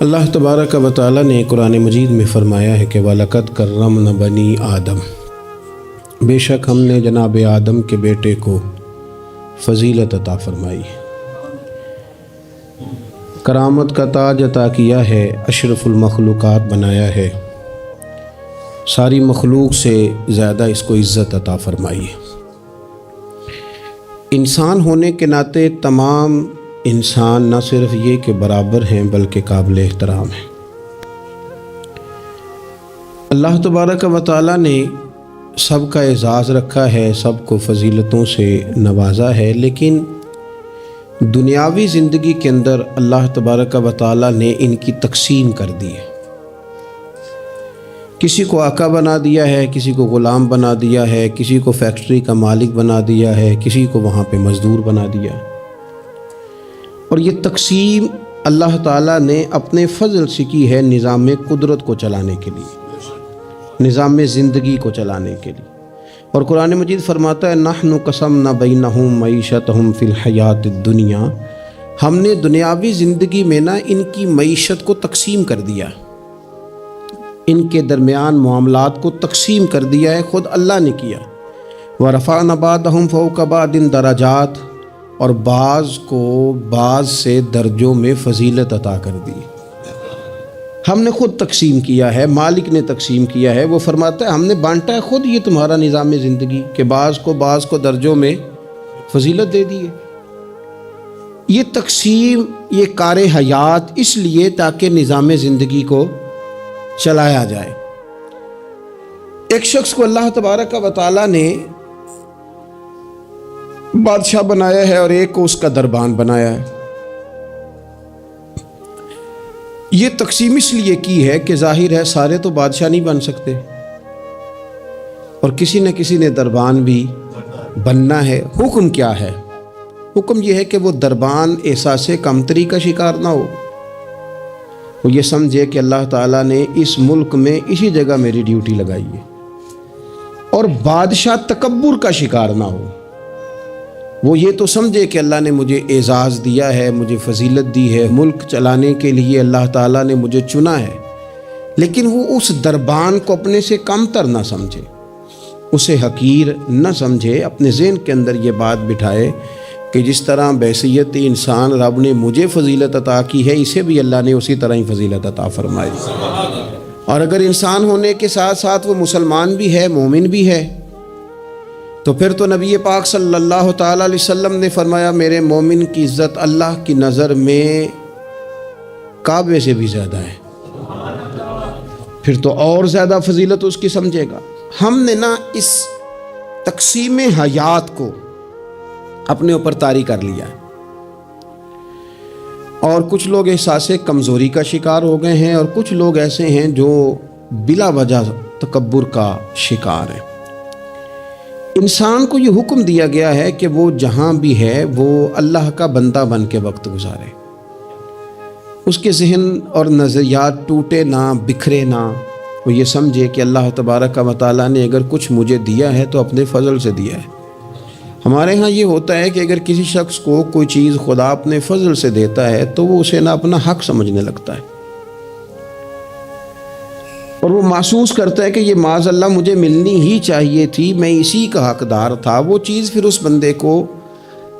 اللہ تبارک و تعالی نے قرآن مجید میں فرمایا ہے کہ وَلَقَدْ كَرَّمْنَا بَنِي آدم، بے شک ہم نے جناب آدم کے بیٹے کو فضیلت عطا فرمائی، کرامت کا تاج عطا کیا ہے، اشرف المخلوقات بنایا ہے، ساری مخلوق سے زیادہ اس کو عزت عطا فرمائی ہے۔ انسان ہونے کے ناطے تمام انسان نہ صرف یہ کہ برابر ہیں بلکہ قابل احترام ہیں۔ اللہ تبارک و تعالی نے سب کا اعزاز رکھا ہے، سب کو فضیلتوں سے نوازا ہے، لیکن دنیاوی زندگی کے اندر اللہ تبارک و تعالی نے ان کی تقسیم کر دی ہے۔ کسی کو آقا بنا دیا ہے، کسی کو غلام بنا دیا ہے، کسی کو فیکٹری کا مالک بنا دیا ہے، کسی کو وہاں پہ مزدور بنا دیا ہے۔ اور یہ تقسیم اللہ تعالیٰ نے اپنے فضل سے کی ہے نظام قدرت کو چلانے کے لیے، نظام زندگی کو چلانے کے لیے۔ اور قرآن مجید فرماتا ہے نحن قسمنا بینہم معیشتہم فی الحیات الدنیا، ہم نے دنیاوی زندگی میں ان کی معیشت کو تقسیم کر دیا، ان کے درمیان معاملات کو تقسیم کر دیا ہے، خود اللہ نے کیا۔ ورفعنا بعضہم فوق بعض درجات، اور بعض کو بعض سے درجوں میں فضیلت عطا کر دی۔ ہم نے خود تقسیم کیا ہے، مالک نے تقسیم کیا ہے۔ وہ فرماتا ہے ہم نے بانٹا ہے خود، یہ تمہارا نظام زندگی کہ بعض کو درجوں میں فضیلت دے دی ہے۔ یہ تقسیم، یہ کار حیات اس لیے تاکہ نظام زندگی کو چلایا جائے۔ ایک شخص کو اللہ تبارک و تعالی نے بادشاہ بنایا ہے اور ایک کو اس کا دربان بنایا ہے۔ یہ تقسیم اس لیے کی ہے کہ ظاہر ہے سارے تو بادشاہ نہیں بن سکتے، اور کسی نہ کسی نے دربان بھی بننا ہے۔ حکم کیا ہے؟ حکم یہ ہے کہ وہ دربان احساس کمتری کا شکار نہ ہو، وہ یہ سمجھے کہ اللہ تعالیٰ نے اس ملک میں اسی جگہ میری ڈیوٹی لگائی ہے، اور بادشاہ تکبر کا شکار نہ ہو، وہ یہ تو سمجھے کہ اللہ نے مجھے اعزاز دیا ہے، مجھے فضیلت دی ہے، ملک چلانے کے لیے اللہ تعالیٰ نے مجھے چنا ہے، لیکن وہ اس دربان کو اپنے سے کم تر نہ سمجھے، اسے حقیر نہ سمجھے، اپنے ذہن کے اندر یہ بات بٹھائے کہ جس طرح بحیثیت انسان رب نے مجھے فضیلت عطا کی ہے، اسے بھی اللہ نے اسی طرح ہی فضیلت عطا فرمائی۔ اور اگر انسان ہونے کے ساتھ ساتھ وہ مسلمان بھی ہے، مومن بھی ہے، تو پھر تو نبی پاک صلی اللہ تعالیٰ علیہ وسلم نے فرمایا میرے مومن کی عزت اللہ کی نظر میں کعبے سے بھی زیادہ ہے، پھر تو اور زیادہ فضیلت اس کی سمجھے گا۔ ہم نے اس تقسیم حیات کو اپنے اوپر طاری کر لیا ہے، اور کچھ لوگ احساس کمزوری کا شکار ہو گئے ہیں، اور کچھ لوگ ایسے ہیں جو بلا وجہ تکبر کا شکار ہیں۔ انسان کو یہ حکم دیا گیا ہے کہ وہ جہاں بھی ہے وہ اللہ کا بندہ بن کے وقت گزارے، اس کے ذہن اور نظریات ٹوٹے نہ، بکھرے نہ، وہ یہ سمجھے کہ اللہ تبارک و تعالیٰ نے اگر کچھ مجھے دیا ہے تو اپنے فضل سے دیا ہے۔ ہمارے ہاں یہ ہوتا ہے کہ اگر کسی شخص کو کوئی چیز خدا اپنے فضل سے دیتا ہے تو وہ اسے نہ اپنا حق سمجھنے لگتا ہے، اور وہ محسوس کرتا ہے کہ یہ معاذ اللہ مجھے ملنی ہی چاہیے تھی، میں اسی کا حقدار تھا۔ وہ چیز پھر اس بندے کو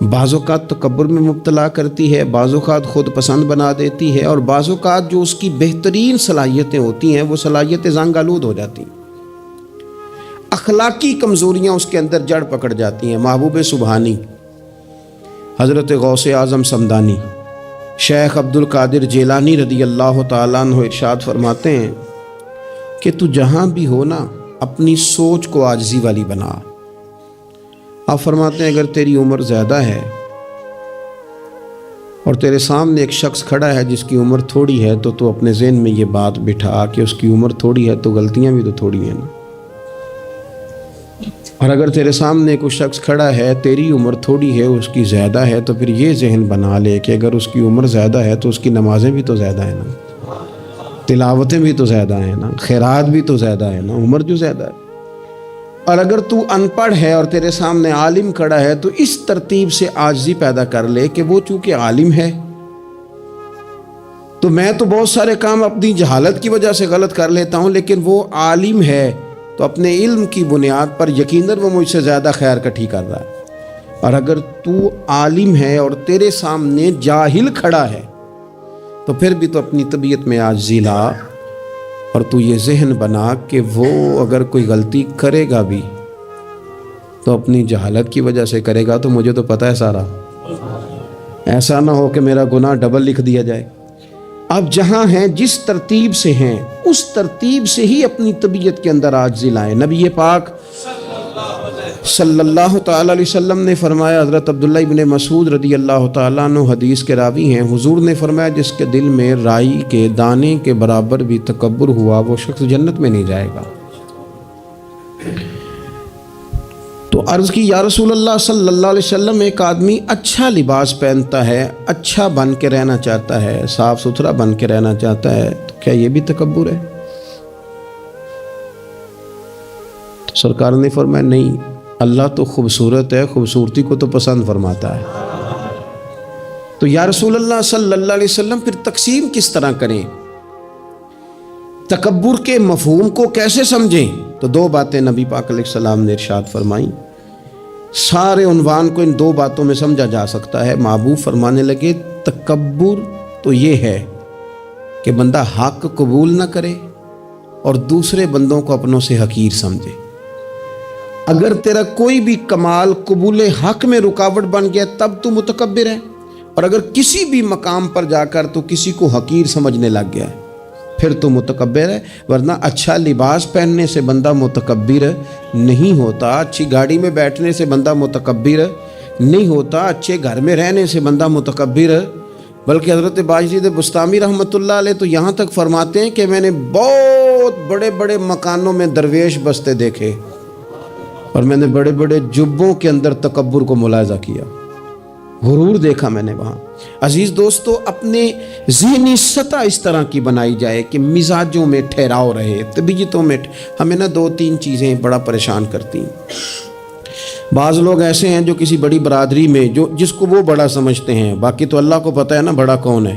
بعض اوقات تکبر میں مبتلا کرتی ہے، بعض اوقات خود پسند بنا دیتی ہے، اور بعض اوقات جو اس کی بہترین صلاحیتیں ہوتی ہیں وہ صلاحیتیں زنگ آلود ہو جاتی ہیں، اخلاقی کمزوریاں اس کے اندر جڑ پکڑ جاتی ہیں۔ محبوب سبحانی حضرت غوث اعظم صمدانی شیخ عبد القادر جیلانی رضی اللہ تعالیٰ عنہ ارشاد فرماتے ہیں کہ تو جہاں بھی ہو نا اپنی سوچ کو عاجزی والی بنا۔ آپ فرماتے ہیں اگر تیری عمر زیادہ ہے اور تیرے سامنے ایک شخص کھڑا ہے جس کی عمر تھوڑی ہے، تو اپنے ذہن میں یہ بات بٹھا کہ اس کی عمر تھوڑی ہے تو غلطیاں بھی تو تھوڑی ہیں نا۔ اور اگر تیرے سامنے کوئی شخص کھڑا ہے، تیری عمر تھوڑی ہے، اس کی زیادہ ہے، تو پھر یہ ذہن بنا لے کہ اگر اس کی عمر زیادہ ہے تو اس کی نمازیں بھی تو زیادہ ہیں نا، تلاوتیں بھی تو زیادہ ہیں نا، خیرات بھی تو زیادہ ہے نا، عمر جو زیادہ ہے۔ اور اگر تو ان پڑھ ہے اور تیرے سامنے عالم کھڑا ہے تو اس ترتیب سے عاجزی پیدا کر لے کہ وہ چونکہ عالم ہے تو میں تو بہت سارے کام اپنی جہالت کی وجہ سے غلط کر لیتا ہوں، لیکن وہ عالم ہے تو اپنے علم کی بنیاد پر یقیناً وہ مجھ سے زیادہ خیر کٹھی کر رہا ہے۔ اور اگر تو عالم ہے اور تیرے سامنے جاہل کھڑا ہے تو پھر بھی تو اپنی طبیعت میں عاجزی لا، اور تو یہ ذہن بنا کہ وہ اگر کوئی غلطی کرے گا بھی تو اپنی جہالت کی وجہ سے کرے گا، تو مجھے تو پتہ ہے سارا، ایسا نہ ہو کہ میرا گناہ ڈبل لکھ دیا جائے۔ آپ جہاں ہیں، جس ترتیب سے ہیں، اس ترتیب سے ہی اپنی طبیعت کے اندر عاجزی لائیں۔ نبی پاک صلی اللہ تعالی علیہ وسلم نے فرمایا، حضرت عبداللہ ابن مسعود رضی اللہ تعالیٰ عنہ حدیث کے راوی ہیں، حضور نے فرمایا جس کے دل میں رائی کے دانے کے برابر بھی تکبر ہوا وہ شخص جنت میں نہیں جائے گا۔ تو عرض کی یا رسول اللہ صلی اللہ علیہ وسلم، ایک آدمی اچھا لباس پہنتا ہے، اچھا بن کے رہنا چاہتا ہے، صاف ستھرا بن کے رہنا چاہتا ہے، تو کیا یہ بھی تکبر ہے؟ تو سرکار نے فرمایا نہیں، اللہ تو خوبصورت ہے، خوبصورتی کو تو پسند فرماتا ہے۔ تو یا رسول اللہ صلی اللہ علیہ وسلم پھر تقسیم کس طرح کریں؟ تکبر کے مفہوم کو کیسے سمجھیں؟ تو دو باتیں نبی پاک علیہ السلام نے ارشاد فرمائیں۔ سارے عنوان کو ان دو باتوں میں سمجھا جا سکتا ہے۔ محبوب فرمانے لگے تکبر تو یہ ہے کہ بندہ حق قبول نہ کرے اور دوسرے بندوں کو اپنوں سے حقیر سمجھے۔ اگر تیرا کوئی بھی کمال قبول حق میں رکاوٹ بن گیا تب تو متکبر ہے، اور اگر کسی بھی مقام پر جا کر تو کسی کو حقیر سمجھنے لگ گیا ہے پھر تو متکبر ہے۔ ورنہ اچھا لباس پہننے سے بندہ متکبر نہیں ہوتا، اچھی گاڑی میں بیٹھنے سے بندہ متکبر نہیں ہوتا، اچھے گھر میں رہنے سے بندہ متکبر، بلکہ حضرت باجید بستامی رحمۃ اللہ علیہ تو یہاں تک فرماتے ہیں کہ میں نے بہت بڑے بڑے مکانوں میں درویش بستے دیکھے اور میں نے بڑے بڑے جبوں کے اندر تکبر کو ملاحظہ کیا، غرور دیکھا میں نے وہاں۔ عزیز دوستو، اپنے ذہنی سطح اس طرح کی بنائی جائے کہ مزاجوں میں ٹھہراؤ رہے، طبیعتوں میں۔ ہمیں نا دو تین چیزیں بڑا پریشان کرتی ہیں۔ بعض لوگ ایسے ہیں جو کسی بڑی برادری میں جس کو وہ بڑا سمجھتے ہیں، باقی تو اللہ کو پتہ ہے نا بڑا کون ہے۔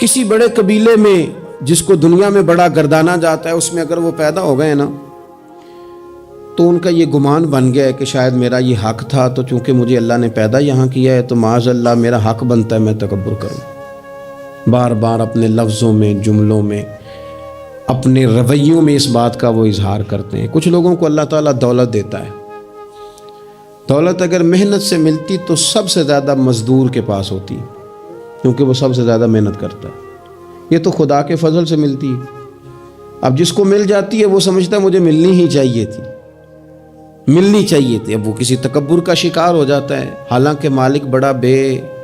کسی بڑے قبیلے میں جس کو دنیا میں بڑا گردانا جاتا ہے، اس میں اگر وہ پیدا ہو گئے نا تو ان کا یہ گمان بن گیا ہے کہ شاید میرا یہ حق تھا، تو چونکہ مجھے اللہ نے پیدا یہاں کیا ہے تو معاذ اللہ میرا حق بنتا ہے میں تکبر کروں۔ بار بار اپنے لفظوں میں، جملوں میں، اپنے رویوں میں اس بات کا وہ اظہار کرتے ہیں۔ کچھ لوگوں کو اللہ تعالیٰ دولت دیتا ہے، دولت اگر محنت سے ملتی تو سب سے زیادہ مزدور کے پاس ہوتی، کیونکہ وہ سب سے زیادہ محنت کرتا ہے۔ یہ تو خدا کے فضل سے ملتی ہے۔ اب جس کو مل جاتی ہے وہ سمجھتا ہے مجھے ملنی ہی چاہیے تھی، ملنی چاہیے تھی، اب وہ کسی تکبر کا شکار ہو جاتا ہے، حالانکہ مالک بڑا بے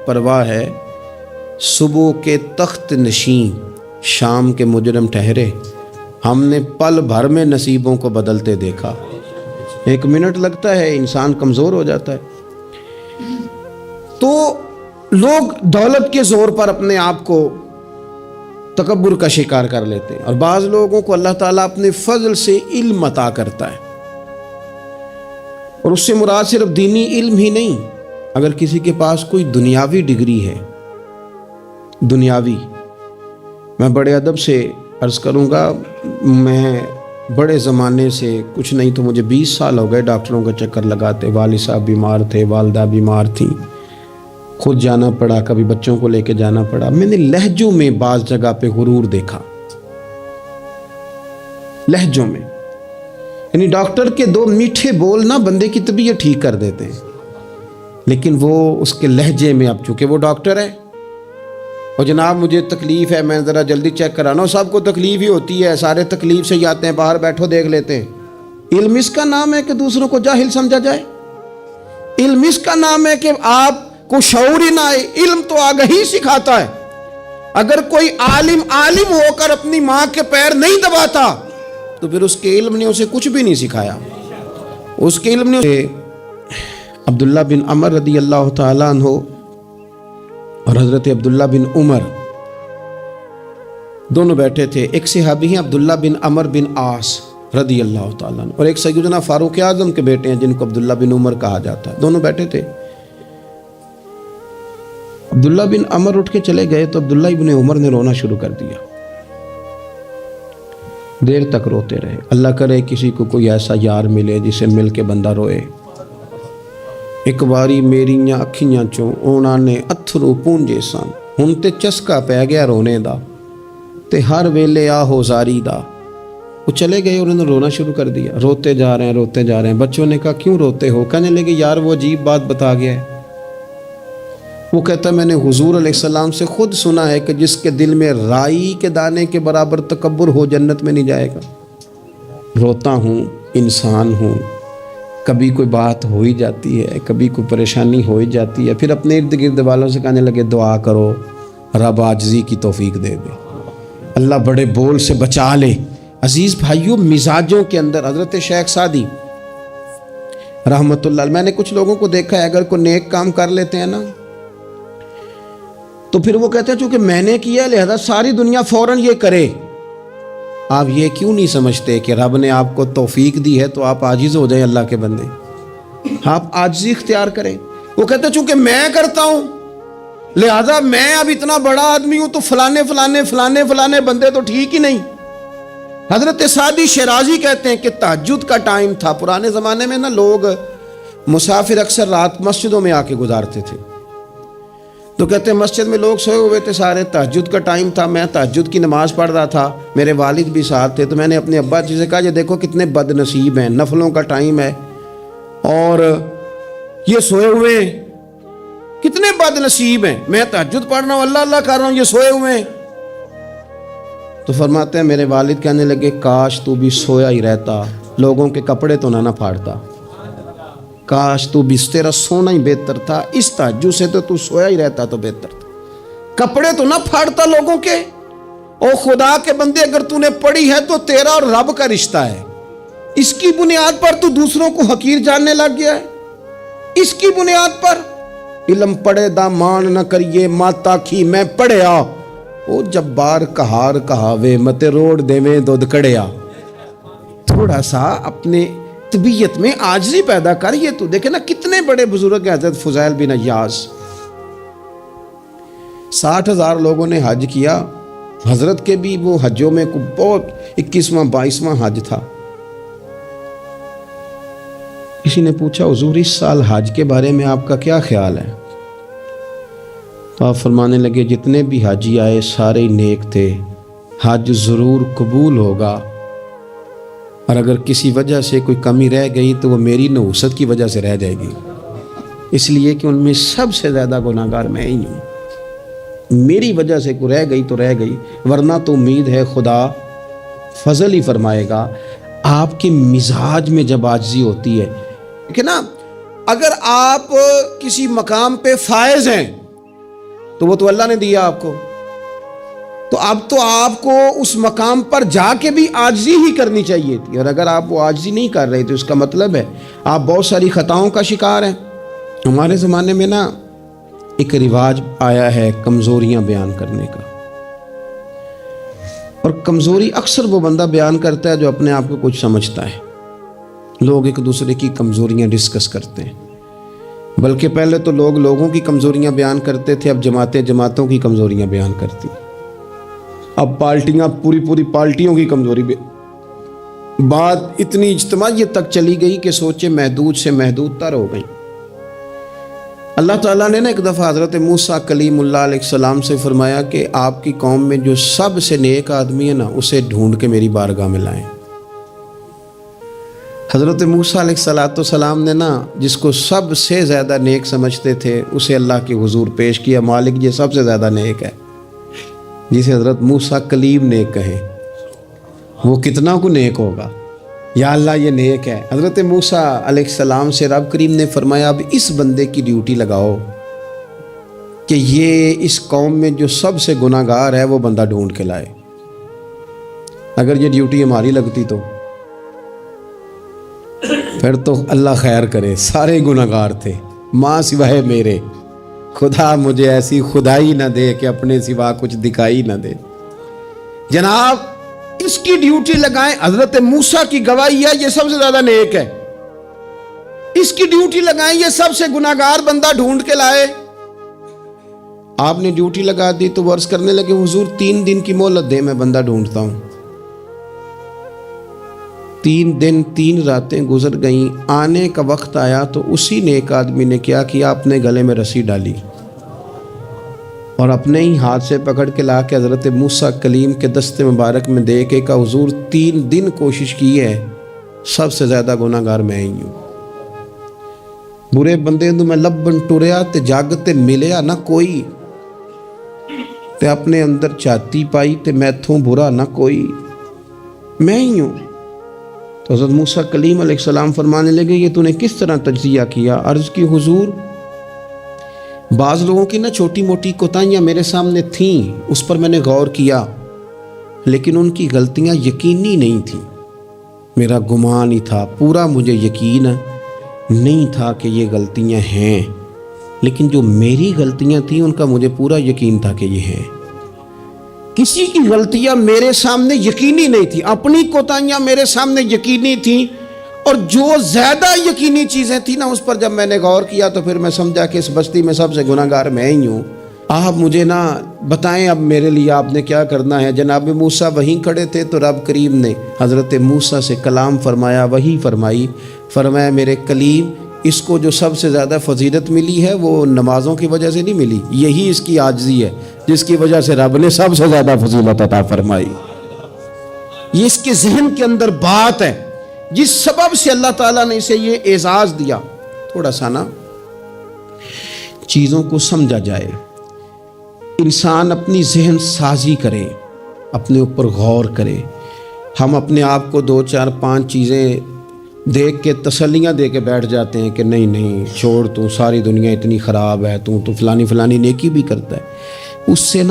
پرواہ ہے۔ صبح کے تخت نشین شام کے مجرم ٹھہرے، ہم نے پل بھر میں نصیبوں کو بدلتے دیکھا۔ ایک منٹ لگتا ہے، انسان کمزور ہو جاتا ہے۔ تو لوگ دولت کے زور پر اپنے آپ کو تکبر کا شکار کر لیتے ہیں، اور بعض لوگوں کو اللہ تعالیٰ اپنے فضل سے علم عطا کرتا ہے، اور اس سے مراد صرف دینی علم ہی نہیں، اگر کسی کے پاس کوئی دنیاوی ڈگری ہے، دنیاوی، میں بڑے ادب سے عرض کروں گا، میں بڑے زمانے سے کچھ نہیں تو مجھے 20 سال ہو گئے ڈاکٹروں کا چکر لگاتے، والد صاحب بیمار تھے، والدہ بیمار تھیں، خود جانا پڑا، کبھی بچوں کو لے کے جانا پڑا۔ میں نے لہجوں میں بعض جگہ پہ غرور دیکھا، لہجوں میں، یعنی ڈاکٹر کے دو میٹھے بول نہ بندے کی طبیعت ٹھیک کر دیتے ہیں، لیکن وہ اس کے لہجے میں، اب چونکہ وہ ڈاکٹر ہے اور جناب مجھے تکلیف ہے، میں ذرا جلدی چیک کرانا ہوں، سب کو تکلیف ہی ہوتی ہے، سارے تکلیف سے ہی آتے ہیں، باہر بیٹھو دیکھ لیتے ہیں۔ علم اس کا نام ہے کہ دوسروں کو جاہل سمجھا جائے؟ علم اس کا نام ہے کہ آپ کو شعور ہی نہ آئے؟ علم تو آگہی سکھاتا ہے۔ اگر کوئی عالم ہو کر اپنی ماں کے پیر نہیں دباتا تو پھر اس کے علم نے اسے کچھ بھی نہیں سکھایا۔ اس کے علم نے عبداللہ بن عمر رضی اللہ تعالیٰ عنہ اور حضرت عبداللہ بن عمر دونوں بیٹھے تھے، ایک صحابی ہیں عبداللہ بن عمر بن عاص رضی اللہ تعالیٰ عنہ، اور ایک سیدنا فاروق اعظم کے بیٹے ہیں جن کو عبداللہ بن عمر کہا جاتا ہے، دونوں بیٹھے تھے عبداللہ بن عمر اٹھ کے چلے گئے تو عبداللہ ابن عمر نے رونا شروع کر دیا، دیر تک روتے رہے۔ اللہ کرے کسی کو کوئی ایسا یار ملے جسے مل کے بندہ روئے۔ ایک باری میریاں اکھیاں چوں اونا نے اتھرو پونجے سن، ہن تے چسکا پہ گیا رونے دا تے ہر ویلے آہو زاری دا۔ وہ چلے گئے، انہوں نے رونا شروع کر دیا، روتے جا رہے ہیں۔ بچوں نے کہا کیوں روتے ہو؟ کہنے لگے یار وہ عجیب بات بتا گیا ہے۔ وہ کہتا ہے میں نے حضور علیہ السلام سے خود سنا ہے کہ جس کے دل میں رائی کے دانے کے برابر تکبر ہو جنت میں نہیں جائے گا۔ روتا ہوں، انسان ہوں، کبھی کوئی بات ہو ہی جاتی ہے، کبھی کوئی پریشانی ہو ہی جاتی ہے، پھر اپنے ارد گرد والوں سے کہنے لگے دعا کرو رب عاجزی کی توفیق دے دے، اللہ بڑے بول سے بچا لے۔ عزیز بھائیوں، مزاجوں کے اندر حضرت شیخ سعدی رحمت اللہ علیہ، میں نے کچھ لوگوں کو دیکھا ہے اگر کوئی نیک کام کر لیتے ہیں نا تو پھر وہ کہتے ہیں چونکہ میں نے کیا لہذا ساری دنیا فوراً یہ کرے۔ آپ یہ کیوں نہیں سمجھتے کہ رب نے آپ کو توفیق دی ہے تو آپ عاجز ہو جائیں اللہ کے بندے، آپ عاجزی اختیار کریں۔ وہ کہتے ہیں چونکہ میں کرتا ہوں لہذا میں اب اتنا بڑا آدمی ہوں تو فلانے بندے تو ٹھیک ہی نہیں۔ حضرت سعدی شیرازی کہتے ہیں کہ تہجد کا ٹائم تھا، پرانے زمانے میں نا لوگ مسافر اکثر رات مسجدوں میں آ کے گزارتے تھے، تو کہتے ہیں مسجد میں لوگ سوئے ہوئے تھے سارے، تہجد کا ٹائم تھا، میں تہجد کی نماز پڑھ رہا تھا، میرے والد بھی ساتھ تھے، تو میں نے اپنے ابا جی سے کہا یہ دیکھو کتنے بد نصیب ہیں، نفلوں کا ٹائم ہے اور یہ سوئے ہوئے ہیں، کتنے بد نصیب ہیں، میں تہجد پڑھ رہا ہوں، اللہ اللہ کر رہا ہوں، یہ سوئے ہوئے ہیں۔ تو فرماتے ہیں میرے والد کہنے لگے کاش تو بھی سویا ہی رہتا، لوگوں کے کپڑے تو نہ پھاڑتا، کاش تو بھی، تیرا سونا ہی بہتر تھا، اس تہجد سے تو سویا ہی رہتا تو بہتر تھا، کپڑے تو نہ پھاڑتا لوگوں کے۔ او خدا کے بندے اگر تو نے پڑھی ہے تو تیرا اور رب کا رشتہ ہے، اس کی بنیاد پر تو دوسروں کو حقیر جاننے لگ گیا ہے، اس کی بنیاد پر علم پڑھے دا مان نہ کریے ماتا کھی میں پڑھیا، او جبار کہار کہاوے متے روڑ دیویں دودھ کڑیا۔ تھوڑا سا اپنے طبیعت میں عاجزی پیدا کر۔ یہ تو دیکھیں نا کتنے بڑے بزرگ ہیں، حضرت فضیل بن عیاض، 60,000 لوگوں نے حج کیا، حضرت کے بھی وہ حجوں میں بہت 21واں 22واں حج تھا۔ کسی نے پوچھا حضور اس سال حج کے بارے میں آپ کا کیا خیال ہے؟ تو آپ فرمانے لگے جتنے بھی حاجی آئے سارے نیک تھے، حج ضرور قبول ہوگا، اور اگر کسی وجہ سے کوئی کمی رہ گئی تو وہ میری نحوست کی وجہ سے رہ جائے گی، اس لیے کہ ان میں سب سے زیادہ گناہگار میں ہی ہوں، میری وجہ سے کوئی رہ گئی تو رہ گئی، ورنہ تو امید ہے خدا فضل ہی فرمائے گا۔ آپ کے مزاج میں جب عاجزی ہوتی ہے کہ نا، اگر آپ کسی مقام پہ فائز ہیں تو وہ تو اللہ نے دیا آپ کو، تو اب تو آپ کو اس مقام پر جا کے بھی عاجزی ہی کرنی چاہیے تھی، اور اگر آپ وہ عاجزی نہیں کر رہے تو اس کا مطلب ہے آپ بہت ساری خطاؤں کا شکار ہیں۔ ہمارے زمانے میں نا ایک رواج آیا ہے کمزوریاں بیان کرنے کا، اور کمزوری اکثر وہ بندہ بیان کرتا ہے جو اپنے آپ کو کچھ سمجھتا ہے۔ لوگ ایک دوسرے کی کمزوریاں ڈسکس کرتے ہیں، بلکہ پہلے تو لوگ لوگوں کی کمزوریاں بیان کرتے تھے، اب جماعتیں جماعتوں کی کمزوریاں بیان کرتی، اب پارٹیاں پوری پارٹیوں کی کمزوری بات اتنی اجتماعیت تک چلی گئی کہ سوچے محدود سے محدود تر ہو گئی۔ اللہ تعالیٰ نے نا ایک دفعہ حضرت موسیٰ کلیم اللہ علیہ السلام سے فرمایا کہ آپ کی قوم میں جو سب سے نیک آدمی ہے نا اسے ڈھونڈ کے میری بارگاہ میں لائیں۔ حضرت موسیٰ علیہ السلام نے نا جس کو سب سے زیادہ نیک سمجھتے تھے اسے اللہ کے حضور پیش کیا، مالک یہ سب سے زیادہ نیک ہے، جسے حضرت موسیٰ کلیم نیک کہیں، وہ کتنا کو نیک ہوگا، یا اللہ یہ نیک ہے۔ حضرت موسیٰ علیہ السلام سے رب کریم نے فرمایا اب اس بندے کی ڈیوٹی لگاؤ کہ یہ اس قوم میں جو سب سے گناہگار ہے وہ بندہ ڈھونڈ کے لائے۔ اگر یہ ڈیوٹی ہماری لگتی تو پھر تو اللہ خیر کرے، سارے گناہگار تھے ماں سوائے میرے، خدا مجھے ایسی خدائی نہ دے کہ اپنے سوا کچھ دکھائی نہ دے۔ جناب اس کی ڈیوٹی لگائیں، حضرت موسیٰ کی گواہی ہے یہ سب سے زیادہ نیک ہے، اس کی ڈیوٹی لگائیں، یہ سب سے گناہگار بندہ ڈھونڈ کے لائے۔ آپ نے ڈیوٹی لگا دی تو وہ عرض کرنے لگے حضور 3 دن کی مہلت دیں، میں بندہ ڈھونڈتا ہوں۔ 3 دن 3 راتیں گزر گئیں، آنے کا وقت آیا تو اسی نے ایک آدمی نے کیا کیا، اپنے گلے میں رسی ڈالی اور اپنے ہی ہاتھ سے پکڑ کے لا کے حضرت موسیٰ کلیم کے دست مبارک میں دے کے کہا حضور 3 دن کوشش کی ہے، سب سے زیادہ گناہ گار میں ہی ہوں۔ برے بندے تو میں لبن ٹریا تے جاگتے ملیا نہ کوئی، تے اپنے اندر چاتی پائی تے میں تھوں برا نہ کوئی، میں ہی ہوں۔ تو حضرت موسیٰ کلیم علیہ السلام فرمانے لگے یہ تو نے کس طرح تجزیہ کیا؟ عرض کی حضور بعض لوگوں کی چھوٹی موٹی کوتاہیاں میرے سامنے تھیں، اس پر میں نے غور کیا، لیکن ان کی غلطیاں یقینی نہیں تھیں، میرا گمان ہی تھا، پورا مجھے یقین نہیں تھا کہ یہ غلطیاں ہیں، لیکن جو میری غلطیاں تھیں ان کا مجھے پورا یقین تھا کہ یہ ہیں۔ کسی کی غلطیاں میرے سامنے یقینی نہیں تھی، اپنی کوتاہیاں میرے سامنے یقینی تھیں، اور جو زیادہ یقینی چیزیں تھیں نا اس پر جب میں نے غور کیا تو پھر میں سمجھا کہ اس بستی میں سب سے گناہ گار میں ہی ہوں۔ آپ مجھے بتائیں اب میرے لیے آپ نے کیا کرنا ہے؟ جناب موسیٰ وہیں کھڑے تھے تو رب کریم نے حضرت موسیٰ سے کلام فرمایا، وحی فرمائی، فرمایا میرے کلیم اس کو جو سب سے زیادہ فضیلت ملی ہے وہ نمازوں کی وجہ سے نہیں ملی، یہی اس کی عاجزی ہے جس کی وجہ سے رب نے سب سے زیادہ فضیلت عطا فرمائی۔ یہ اس کے ذہن کے اندر بات ہے جس سبب سے اللہ تعالیٰ نے اسے یہ اعزاز دیا۔ تھوڑا سا چیزوں کو سمجھا جائے، انسان اپنی ذہن سازی کرے، اپنے اوپر غور کرے۔ ہم اپنے آپ کو 2 4 5 چیزیں دیکھ کے تسلیاں دے کے بیٹھ جاتے ہیں کہ نہیں چھوڑ، تو ساری دنیا اتنی خراب ہے، تو فلانی نیکی بھی کرتا ہے۔ اس سے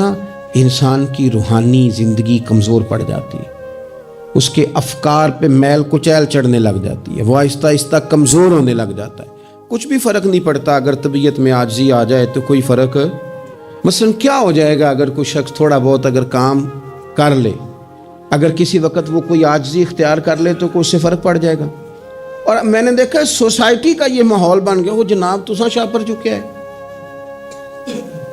انسان کی روحانی زندگی کمزور پڑ جاتی ہے، اس کے افکار پہ میل کچیل چڑھنے لگ جاتی ہے، وہ آہستہ آہستہ کمزور ہونے لگ جاتا ہے۔ کچھ بھی فرق نہیں پڑتا اگر طبیعت میں عاجزی آ جائے تو کوئی فرق، مثلا کیا ہو جائے گا اگر کوئی شخص تھوڑا بہت اگر کام کر لے، اگر کسی وقت وہ کوئی عاجزی اختیار کر لے تو اس سے فرق پڑ جائے گا۔ اور میں نے دیکھا سوسائٹی کا یہ ماحول بن گیا، وہ جناب تساں شاہ پر چکے ہے،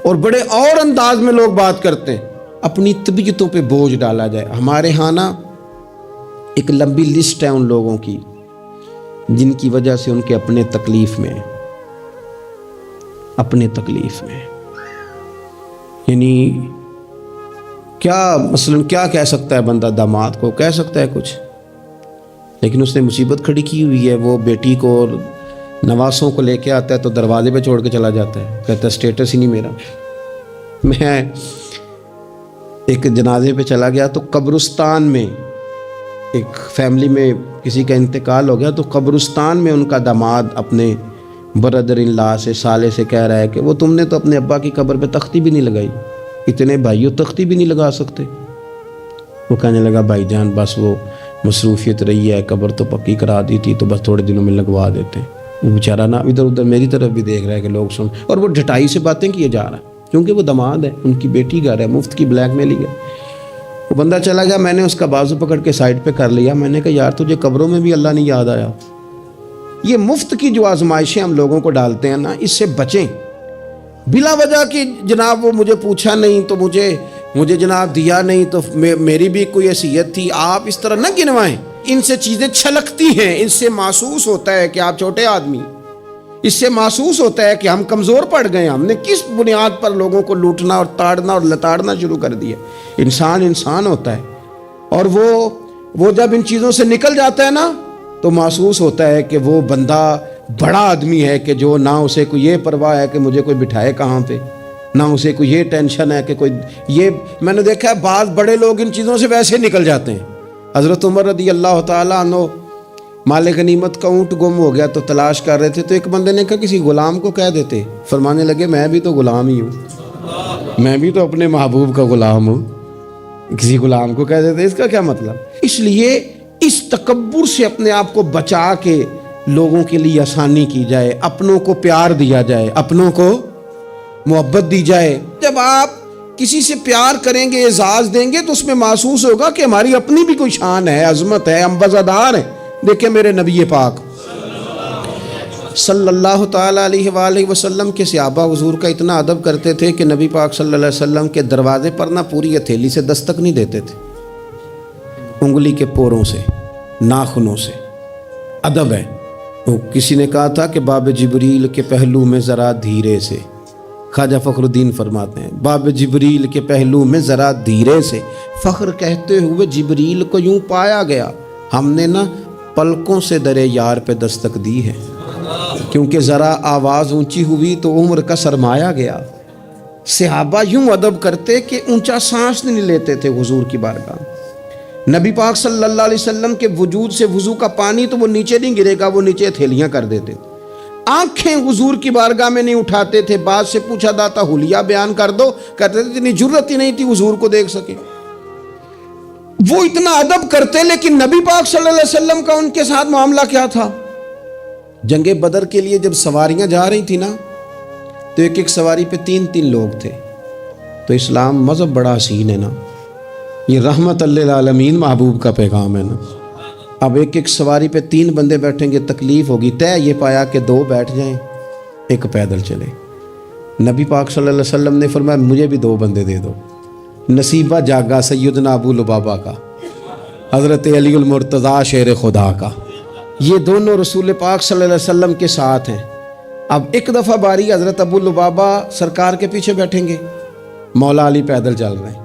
اور بڑے اور انداز میں لوگ بات کرتے ہیں، اپنی طبیعتوں پہ بوجھ ڈالا جائے۔ ہمارے ہاں ایک لمبی لسٹ ہے ان لوگوں کی جن کی وجہ سے ان کے اپنے تکلیف میں یعنی کیا مثلا کیا کہہ سکتا ہے بندہ؟ داماد کو کہہ سکتا ہے کچھ، لیکن اس نے مصیبت کھڑی کی ہوئی ہے، وہ بیٹی کو اور نواسوں کو لے کے آتا ہے تو دروازے پہ چھوڑ کے چلا جاتا ہے، کہتا ہے سٹیٹس ہی نہیں میرا۔ میں ایک جنازے پہ چلا گیا تو قبرستان میں ایک فیملی میں کسی کا انتقال ہو گیا، تو قبرستان میں ان کا داماد اپنے بردر ان لا سے سالے سے کہہ رہا ہے کہ وہ تم نے تو اپنے ابا کی قبر پہ تختی بھی نہیں لگائی، اتنے بھائیوں تختی بھی نہیں لگا سکتے۔ وہ کہنے لگا بھائی جان بس وہ مصروفیت رہی ہے، قبر تو پکی کرا دی تھی تو بس تھوڑے دنوں میں لگوا دیتے ہیں۔ وہ بیچارہ ادھر ادھر میری طرف بھی دیکھ رہا ہے کہ لوگ سن، اور وہ ڈھٹائی سے باتیں کیے جا رہا ہے کیونکہ وہ داماد ہے، ان کی بیٹی گھر ہے، مفت کی بلیک میلنگ ہے۔ وہ بندہ چلا گیا، میں نے اس کا بازو پکڑ کے سائڈ پہ کر لیا، میں نے کہا یار تجھے قبروں میں بھی اللہ نہیں یاد آیا؟ یہ مفت کی جو آزمائشیں ہم لوگوں کو ڈالتے ہیں اس سے بچیں۔ بلا وجہ کہ جناب وہ مجھے پوچھا نہیں تو مجھے جناب دیا نہیں تو میری بھی کوئی حیثیت تھی، آپ اس طرح نہ گنوائیں۔ ان سے چیزیں چھلکتی ہیں، اس سے محسوس ہوتا ہے کہ آپ چھوٹے آدمی، اس سے محسوس ہوتا ہے کہ ہم کمزور پڑ گئے، ہم نے کس بنیاد پر لوگوں کو لوٹنا اور تاڑنا اور لتاڑنا شروع کر دیا۔ انسان ہوتا ہے، اور وہ جب ان چیزوں سے نکل جاتا ہے تو محسوس ہوتا ہے کہ وہ بندہ بڑا آدمی ہے کہ جو نہ اسے کوئی یہ پرواہ ہے کہ مجھے کوئی بٹھائے کہاں پہ، نہ اسے کوئی یہ ٹینشن ہے کہ کوئی یہ۔ میں نے دیکھا ہے بعض بڑے لوگ ان چیزوں سے ویسے نکل جاتے ہیں۔ حضرت عمر رضی اللہ تعالیٰ عنہ مال غنیمت کا اونٹ گم ہو گیا تو تلاش کر رہے تھے، تو ایک بندے نے کہا کسی غلام کو کہہ دیتے۔ فرمانے لگے میں بھی تو غلام ہی ہوں، میں بھی تو اپنے محبوب کا غلام ہوں، کسی غلام کو کہہ دیتے، اس کا کیا مطلب؟ اس لیے اس تکبر سے اپنے آپ کو بچا کے لوگوں کے لیے آسانی کی جائے، اپنوں کو پیار دیا جائے، اپنوں کو محبت دی جائے۔ جب آپ کسی سے پیار کریں گے، اعزاز دیں گے تو اس میں محسوس ہوگا کہ ہماری اپنی بھی کوئی شان ہے، عظمت ہے، ہم وزادار ہیں۔ دیکھیں میرے نبی پاک صلی اللہ تعالیٰ علیہ وآلہ وسلم کے صحابہ حضور کا اتنا ادب کرتے تھے کہ نبی پاک صلی اللہ علیہ وسلم کے دروازے پر نہ پوری ہتھیلی سے دستک نہیں دیتے تھے، انگلی کے پوروں سے، ناخنوں سے۔ ادب ہے۔ وہ کسی نے کہا تھا کہ باب جبریل کے پہلو میں ذرا دھیرے سے، خواجہ فخر الدین فرماتے ہیں باب جبریل کے پہلو میں ذرا دھیرے سے، فخر کہتے ہوئے جبریل کو یوں پایا گیا، ہم نے نہ پلکوں سے درے یار پہ دستک دی ہے، کیونکہ ذرا آواز اونچی ہوئی تو عمر کا سرمایا گیا۔ صحابہ یوں ادب کرتے کہ اونچا سانس نہیں لیتے تھے حضور کی بارگاہ۔ نبی پاک صلی اللہ علیہ وسلم کے وجود سے وضو کا پانی تو وہ نیچے نہیں گرے گا، وہ نیچے تھیلیاں کر دیتے تھے۔ آنکھیں حضور کی بارگاہ میں نہیں اٹھاتے تھے۔ بعد سے پوچھا جاتا حلیہ بیان کر دو، کہتے تھے اتنی جرت ہی نہیں تھی حضور کو دیکھ سکے۔ وہ اتنا ادب کرتے، لیکن نبی پاک صلی اللہ علیہ وسلم کا ان کے ساتھ معاملہ کیا تھا؟ جنگ بدر کے لیے جب سواریاں جا رہی تھی نا، تو ایک ایک سواری پہ 3 لوگ تھے۔ تو اسلام مذہب بڑا حسین ہے نا، یہ رحمت للعالمین محبوب کا پیغام ہے نا۔ اب ایک ایک سواری پہ 3 بندے بیٹھیں گے، تکلیف ہوگی۔ طے یہ پایا کہ 2 بیٹھ جائیں، ایک پیدل چلے۔ نبی پاک صلی اللہ علیہ وسلم نے فرمایا مجھے بھی 2 بندے دے دو۔ نصیبہ جاگا سیدنا ابو لبابہ کا، حضرت علی المرتضیٰ شیر خدا کا، یہ دونوں رسول پاک صلی اللہ علیہ وسلم کے ساتھ ہیں۔ اب ایک دفعہ باری حضرت ابو لبابہ سرکار کے پیچھے بیٹھیں گے، مولا علی پیدل چل رہے ہیں۔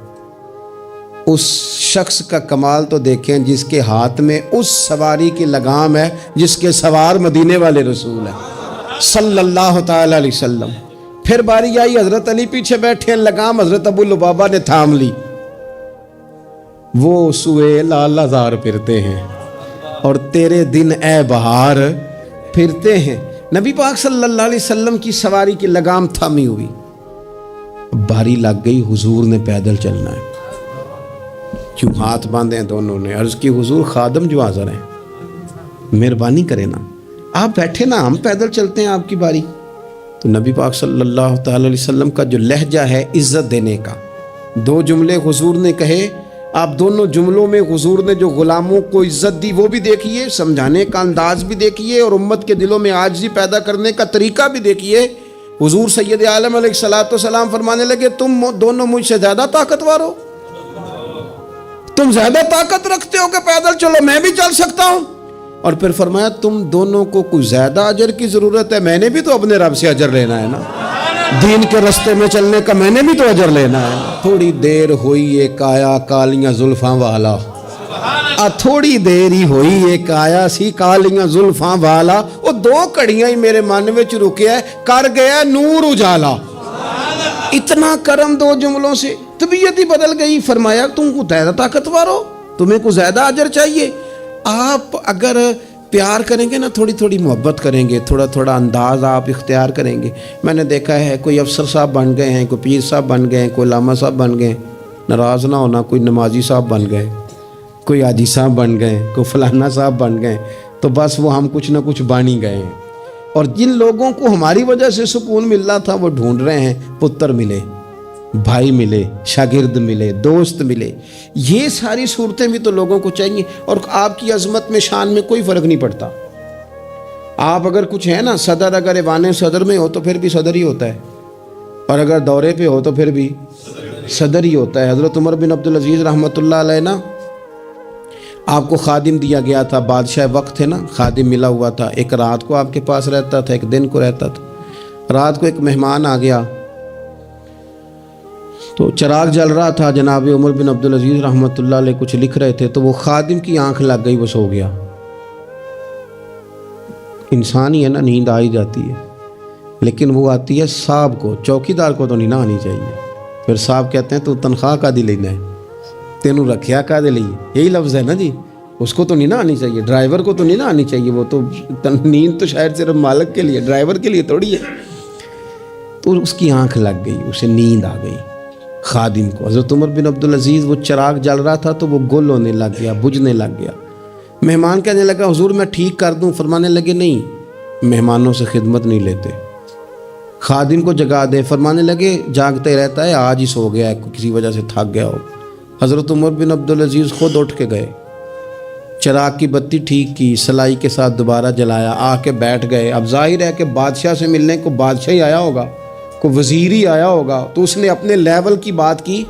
اس شخص کا کمال تو دیکھیں جس کے ہاتھ میں اس سواری کی لگام ہے جس کے سوار مدینے والے رسول ہیں صلی اللہ تعالیٰ علیہ وسلم۔ پھر باری آئی حضرت علی پیچھے بیٹھے ہیں، لگام حضرت ابو لبابہ نے تھام لی۔ وہ سوئے لال ہزار پھرتے ہیں اور تیرے دن اے بہار پھرتے ہیں۔ نبی پاک صلی اللہ علیہ وسلم کی سواری کی لگام تھامی ہوئی، باری لگ گئی، حضور نے پیدل چلنا ہے۔ کیوں ہاتھ باندھے ہیں دونوں نے، عرض کی حضور خادم جو حاضر ہیں، مہربانی کریں نا، آپ بیٹھے نا، ہم پیدل چلتے ہیں آپ کی باری۔ تو نبی پاک صلی اللہ تعالی علیہ وسلم کا جو لہجہ ہے عزت دینے کا، 2 جملے حضور نے کہے، آپ دونوں جملوں میں حضور نے جو غلاموں کو عزت دی وہ بھی دیکھیے، سمجھانے کا انداز بھی دیکھیے، اور امت کے دلوں میں عاجزی پیدا کرنے کا طریقہ بھی دیکھیے۔ حضور سید عالم علیہ الصلوۃ والسلام فرمانے لگے تم دونوں مجھ سے زیادہ طاقتور ہو، تم زیادہ طاقت رکھتے ہو کہ پیدل چلو، میں بھی چل سکتا ہوں۔ اور پھر فرمایا تم دونوں کو کوئی زیادہ اجر کی ضرورت ہے، میں نے بھی تو اپنے رب سے اجر لینا ہے نا، دین کے رستے میں چلنے کا میں نے بھی تو اجر لینا ہے۔ تھوڑی دیر ہوئی ایک آیا کالیاں زلفاں والا، تھوڑی دیر ہی ہوئی ایک آیا سی کالیاں زلفاں والا، وہ 2 گھڑیاں ہی میرے من وچ رکیا کر گیا نور اجالا۔ اتنا کرم 2 جملوں سے طبیعت ہی بدل گئی۔ فرمایا تم کو زیادہ طاقتور ہو، تمہیں کو زیادہ اجر چاہیے۔ آپ اگر پیار کریں گے نا، تھوڑی تھوڑی محبت کریں گے، تھوڑا تھوڑا انداز آپ اختیار کریں گے۔ میں نے دیکھا ہے کوئی افسر صاحب بن گئے ہیں، کوئی پیر صاحب بن گئے ہیں، کوئی علامہ صاحب بن گئے ہیں، ناراض نہ ہونا، کوئی نمازی صاحب بن گئے، کوئی حاجی صاحب بن گئے، کوئی فلانا صاحب بن گئے، تو بس وہ ہم کچھ نہ کچھ بن ہی گئے ہیں۔ اور جن لوگوں کو ہماری وجہ سے سکون مل رہا تھا وہ ڈھونڈ رہے ہیں، پتر ملے، بھائی ملے، شاگرد ملے، دوست ملے۔ یہ ساری صورتیں بھی تو لوگوں کو چاہیے۔ اور آپ کی عظمت میں، شان میں کوئی فرق نہیں پڑتا۔ آپ اگر کچھ ہے نا، صدر اگر ایوان صدر میں ہو تو پھر بھی صدر ہی ہوتا ہے، اور اگر دورے پہ ہو تو پھر بھی صدر ہی ہوتا ہے۔ حضرت عمر بن عبدالعزیز رحمۃ اللہ علیہ نا، آپ کو خادم دیا گیا تھا، بادشاہ وقت تھے نا، خادم ملا ہوا تھا، ایک رات کو آپ کے پاس رہتا تھا، ایک دن کو رہتا تھا۔ رات کو ایک مہمان آ گیا تو چراغ جل رہا تھا، جناب عمر بن عبدالعزیز رحمۃ اللہ علیہ کچھ لکھ رہے تھے، تو وہ خادم کی آنکھ لگ گئی، وہ سو گیا۔ انسان ہی ہے نا، نیند آ ہی جاتی ہے، لیکن وہ آتی ہے صاحب کو، چوکیدار کو تو نہیں نہ آنی چاہیے۔ پھر صاحب کہتے ہیں تو تنخواہ کا دی لینا ہے، تینوں رکھیا کا دے لئی، یہی لفظ ہے نا جی، اس کو تو نہیں نہ آنی چاہیے، ڈرائیور کو تو نہیں نہ آنی چاہیے، وہ تو نیند تو شاید صرف مالک کے لیے، ڈرائیور کے لیے تھوڑی ہے۔ تو اس کی آنکھ لگ گئی، اسے نیند آ گئی خادم کو۔ حضرت عمر بن عبدالعزیز، وہ چراغ جل رہا تھا تو وہ گل ہونے لگ گیا، بجھنے لگ گیا۔ مہمان کہنے لگا حضور میں ٹھیک کر دوں، فرمانے لگے نہیں، مہمانوں سے خدمت نہیں لیتے، خادم کو جگا دے۔ فرمانے لگے جاگتے رہتا ہے، آج ہی سو گیا ہے، کسی وجہ سے تھک گیا ہو۔ حضرت عمر بن عبدالعزیز خود اٹھ کے گئے، چراغ کی بتی ٹھیک کی، سلائی کے ساتھ دوبارہ جلایا، آ کے بیٹھ گئے۔ اب ظاہر ہے کہ بادشاہ سے ملنے کو بادشاہ ہی آیا ہوگا، کوئی وزیر ہی آیا ہوگا، تو اس نے اپنے لیول کی بات کی،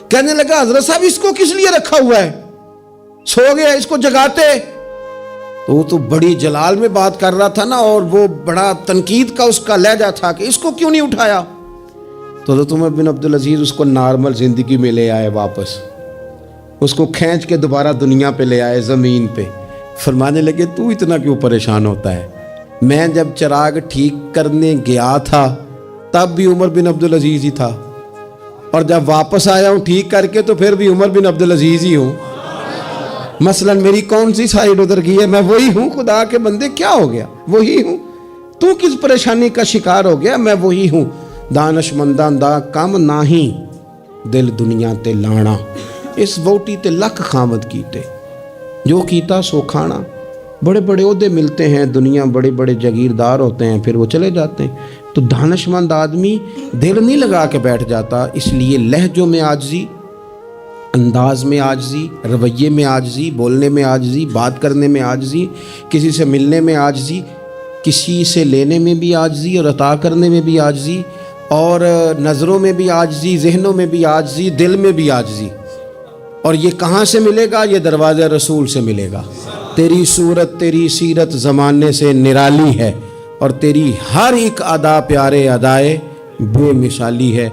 کہنے لگا حضرت صاحب اس کو کس لیے رکھا ہوا ہے، سو گیا، اس کو جگاتے۔ تو وہ تو بڑی جلال میں بات کر رہا تھا نا، اور وہ بڑا تنقید کا اس کا لہجہ تھا کہ اس کو کیوں نہیں اٹھایا۔ تو حضرت عمر بن عبدالعزیز اس کو نارمل زندگی میں لے آئے واپس، اس کو کھینچ کے دوبارہ دنیا پہ لے آئے، زمین پہ۔ فرمانے لگے تو اتنا کیوں پریشان ہوتا ہے، میں جب چراغ ٹھیک کرنے گیا تھا تب بھی عمر بن عبدالعزیز ہی تھا، اور جب واپس آیا ہوں ٹھیک کر کے تو پھر بھی عمر بن عبدالعزیز ہی ہوں۔ مثلا میری کون سی سائیڈ ادھر گئی ہے، میں وہی ہوں۔ خدا کے بندے کیا ہو گیا، وہی ہوں، تو کس پریشانی کا شکار ہو گیا، میں وہی ہوں۔ دانش منداں دا کم ناہی، دل دنیا تے لانا، اس ووٹی تے لکھ خامد کیتے، جو کیتا سو کھانا۔ بڑے بڑے عہدے ملتے ہیں دنیا، بڑے بڑے جاگیردار ہوتے ہیں، پھر وہ چلے جاتے ہیں۔ تو دانش مند آدمی دل نہیں لگا کے بیٹھ جاتا، اس لیے لہجوں میں عاجزی، انداز میں عاجزی، رویے میں عاجزی، بولنے میں عاجزی، بات کرنے میں عاجزی، کسی سے ملنے میں عاجزی، کسی سے لینے میں بھی عاجزی اور عطا کرنے میں بھی عاجزی، اور نظروں میں بھی عاجزی، ذہنوں میں بھی عاجزی، دل میں بھی عاجزی۔ اور یہ کہاں سے ملے گا؟ یہ دروازہ رسول سے ملے گا۔ تیری صورت تیری سیرت زمانے سے نرالی ہے، اور تیری ہر ایک ادا پیارے ادائے بے مثالی ہے۔